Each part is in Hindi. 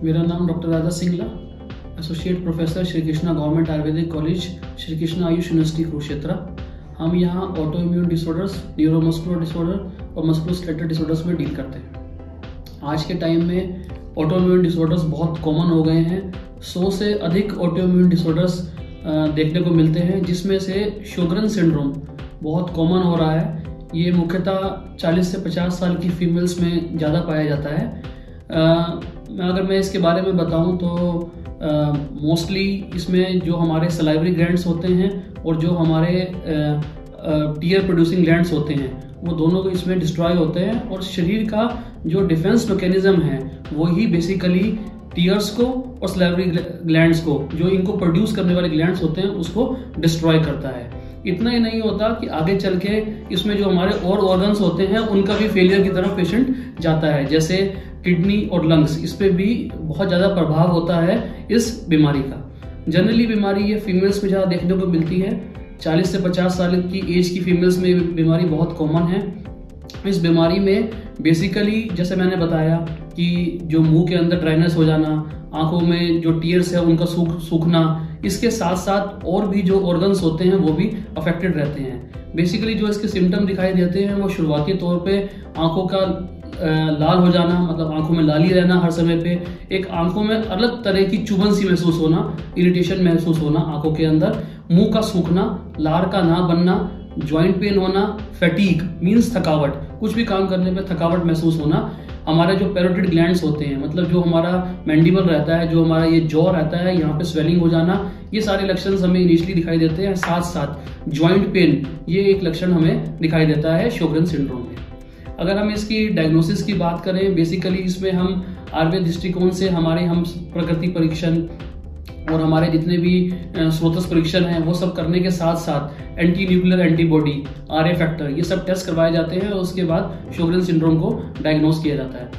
मेरा नाम doctor Raja Singla, associate professor Shri Krishna government Ayurvedic college, Shri Krishna Ayush university Kurukshetra. हम यहाँ autoimmune disorders, neuromuscular disorder और मस्कुलोस्केलेटल डिसऑर्डर्स में डील करते हैं। आज के टाइम में ऑटो इम्यून डिसऑर्डर्स बहुत कॉमन हो गए हैं। 100 से अधिक ऑटो इम्यून डिसऑर्डर्स देखने को मिलते हैं, जिसमें से शोगरन सिंड्रोम बहुत कॉमन हो रहा है। ये मुख्यतः 40 से 50 साल की फीमेल्स में ज़्यादा पाया जाता है। अगर मैं इसके बारे में बताऊं तो मोस्टली इसमें जो हमारे सलाइवरी ग्लैंड्स होते हैं और जो हमारे टीयर प्रोड्यूसिंग ग्लैंड्स होते हैं, वो दोनों इसमें डिस्ट्रॉय होते हैं और शरीर का जो डिफेंस मैकेनिज्म है वही बेसिकली टीयर्स को और सलाइवरी ग्लैंड्स को, जो इनको प्रोड्यूस करने वाले ग्लैंड्स होते हैं, उसको डिस्ट्रॉय करता है। इतना ही नहीं होता कि आगे चल के इसमें जो हमारे और ऑर्गन्स होते हैं उनका भी फेलियर की तरफ पेशेंट जाता है, जैसे किडनी और लंग्स। इस पे भी बहुत ज़्यादा प्रभाव होता है इस बीमारी का। जनरली बीमारी ये फीमेल्स में ज़्यादा देखने को मिलती है। 40 से 50 साल की एज की फीमेल्स में बीमारी बहुत कॉमन है। इस बीमारी में बेसिकली जैसे मैंने बताया कि जो मुंह के अंदर ड्राइनेस हो जाना, आंखों में जो टीयर्स है उनका सूखना, इसके साथ साथ और भी जो ऑर्गन्स होते हैं वो भी अफेक्टेड रहते हैं। बेसिकली जो इसके सिम्टम दिखाई देते हैं वो शुरुआती तौर पे आंखों का लाल हो जाना, मतलब आंखों में लाली रहना हर समय पे, एक आंखों में अलग तरह की चुभन सी महसूस होना, इरिटेशन महसूस होना आंखों के अंदर, मुंह का सूखना, लार का ना बनना, जॉइंट पेन होना, फैटीग मींस थकावट, कुछ भी काम करने पे थकावट महसूस होना। हमारे जो पैरोटिड ग्लैंड्स होते हैं, मतलब जो हमारा मैंडिबल रहता है, जो हमारा ये जॉ रहता है, यहाँ पे स्वेलिंग हो जाना, ये सारे लक्षण हमें इनिशियली दिखाई देते हैं। साथ साथ जॉइंट पेन, ये एक लक्षण हमें दिखाई देता है शोगरन सिंड्रोम में। अगर हम इसकी डायग्नोसिस की बात करें, बेसिकली इसमें हम आयुर्वेद दृष्टिकोण से हम प्रकृति परीक्षण और हमारे जितने भी स्रोतस परीक्षण हैं वो सब करने के साथ साथ anti nuclear antibody, RA factor, ये सब टेस्ट करवाए जाते हैं और उसके बाद शोगरन सिंड्रोम को डायग्नोस किया जाता है।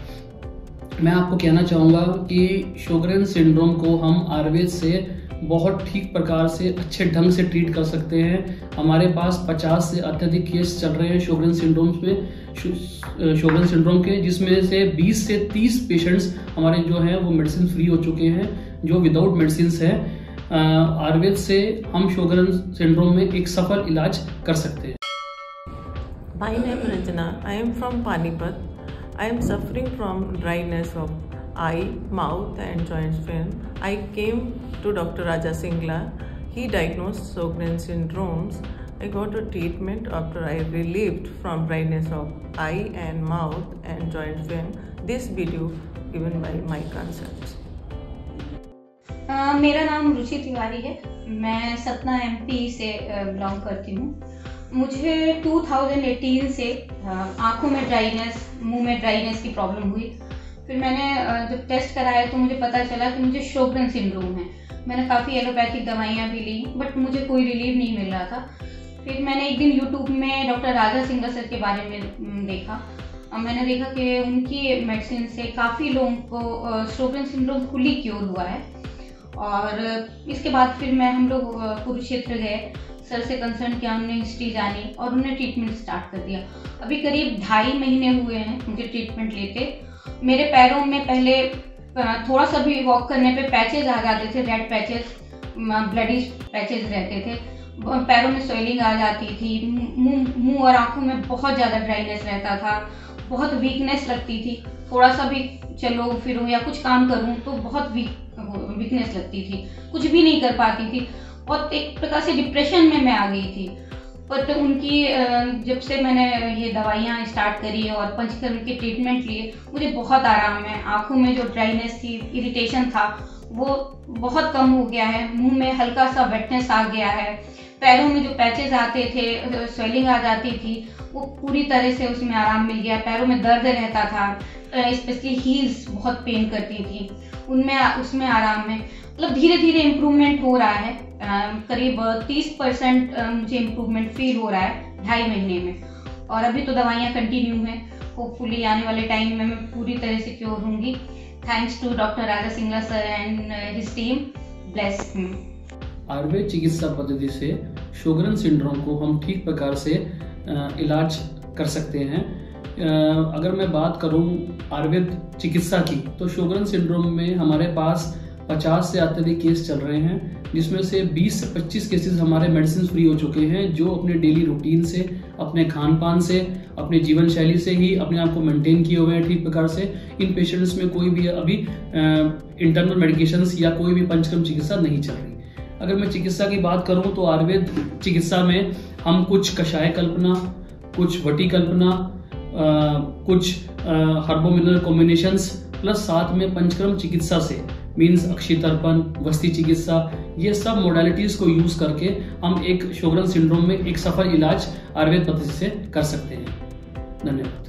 मैं आपको कहना चाहूँगा कि शोगरन सिंड्रोम को हम आयुर्वेद से बहुत ठीक प्रकार से अच्छे ढंग से ट्रीट कर सकते हैं। हमारे पास 50 से अत्यधिक केस चल रहे हैं शोगरन सिंड्रोम के, जिसमें से 20 से 30 पेशेंट्स हमारे जो हैं वो मेडिसिन फ्री हो चुके हैं, जो विदाउट मेडिसिन है। आयुर्वेद से हम शोगरन सिंड्रोम में एक सफल इलाज कर सकते हैं। My name is Ranjana. I am from Panipat. I am suffering from dryness of eye, mouth and joint pain. I came to Dr. Raja Singla. He diagnosed Sjogren's syndromes. I got a treatment after I relieved from dryness of eye and mouth and joint pain. This video given by my concepts. मेरा नाम रुचि तिवारी है। मैं सतना MP से बिलोंग करती हूँ। मुझे 2018 से आँखों में ड्राइनेस, मुंह में ड्राइनेस की प्रॉब्लम हुई। फिर मैंने जब टेस्ट कराया तो मुझे पता चला कि मुझे शोगरन सिंड्रोम है। मैंने काफ़ी एलोपैथिक दवाइयाँ भी ली, बट मुझे कोई रिलीफ नहीं मिल रहा था। फिर मैंने एक दिन यूट्यूब में डॉक्टर राजा सिंगला सर के बारे में देखा। मैंने देखा कि उनकी मेडिसिन से काफ़ी लोगों को शोगरन सिंड्रोम फुली क्योर हुआ है। और इसके बाद फिर हम लोग कुरुक्षेत्र गए, सर से कंसर्न किया, हमने हिस्ट्री जानी और उन्होंने ट्रीटमेंट स्टार्ट कर दिया। अभी करीब 2.5 महीने हुए हैं मुझे ट्रीटमेंट लेते। मेरे पैरों में पहले थोड़ा सा भी वॉक करने पे पैचेज आ जाते थे, रेड पैचेस, ब्लडी पैचेज रहते थे, पैरों में स्वेलिंग आ जाती थी, मुंह और आंखों में बहुत ज़्यादा ड्राइनेस रहता था, बहुत वीकनेस लगती थी। थोड़ा सा भी चलो फिरूँ या कुछ काम करूँ तो बहुत वीकनेस लगती थी, कुछ भी नहीं कर पाती थी और एक प्रकार से डिप्रेशन में मैं आ गई थी। बट उनकी जब से मैंने ये दवाइयाँ स्टार्ट करी और पंचकर्म के ट्रीटमेंट लिए, मुझे बहुत आराम है। आँखों में जो ड्राइनेस थी, इरिटेशन था, वो बहुत कम हो गया है। मुंह में हल्का सा वेटनेस आ गया है। पैरों में जो पैचेस आते थे, स्वेलिंग आ जाती थी, वो पूरी तरह से उसमें आराम मिल गया। पैरों में दर्द रहता था, स्पेशली हील्स बहुत पेन करती थी, उसमें आराम है। मतलब धीरे धीरे इम्प्रूवमेंट हो रहा है। करीब 30% मुझे इम्प्रूवमेंट फील हो रहा है 2.5 महीने में। और अभी तो दवाइयाँ कंटिन्यू हैं। होपफुली आने वाले टाइम में मैं पूरी तरह से क्योर होंगी। Thanks to doctor Raja Singla sir and his team. Bless him. Ayurveda चिकित्सा पद्धति से शोगरन सिंड्रोम को हम ठीक प्रकार से इलाज कर सकते हैं। अगर मैं बात करूं आयुर्वेद चिकित्सा की, तो शोगरन सिंड्रोम में हमारे पास 50 से अत्यधिक केस चल रहे हैं, जिसमें से 20 से 25 केसेस हमारे मेडिसिन फ्री हो चुके हैं, जो अपने डेली रूटीन से, अपने खान पान से, अपने जीवन शैली से ही अपने आप को मेंटेन किए हुए हैं ठीक प्रकार से। इन पेशेंट्स में कोई भी अभी इंटरनल मेडिकेशंस या कोई भी पंचकर्म चिकित्सा नहीं चल रही। अगर मैं चिकित्सा की बात करूं तो आयुर्वेद चिकित्सा में हम कुछ कषाय कल्पना, कुछ वटी कल्पना, कुछ हर्बो मिनरल कॉम्बिनेशंस प्लस साथ में पंचकर्म चिकित्सा से मीन्स अक्षी तर्पण, वस्ती चिकित्सा, ये सब मोडालिटीज को यूज करके हम एक शोगरन सिंड्रोम में एक सफल इलाज आयुर्वेद पद्धति से कर सकते हैं। धन्यवाद।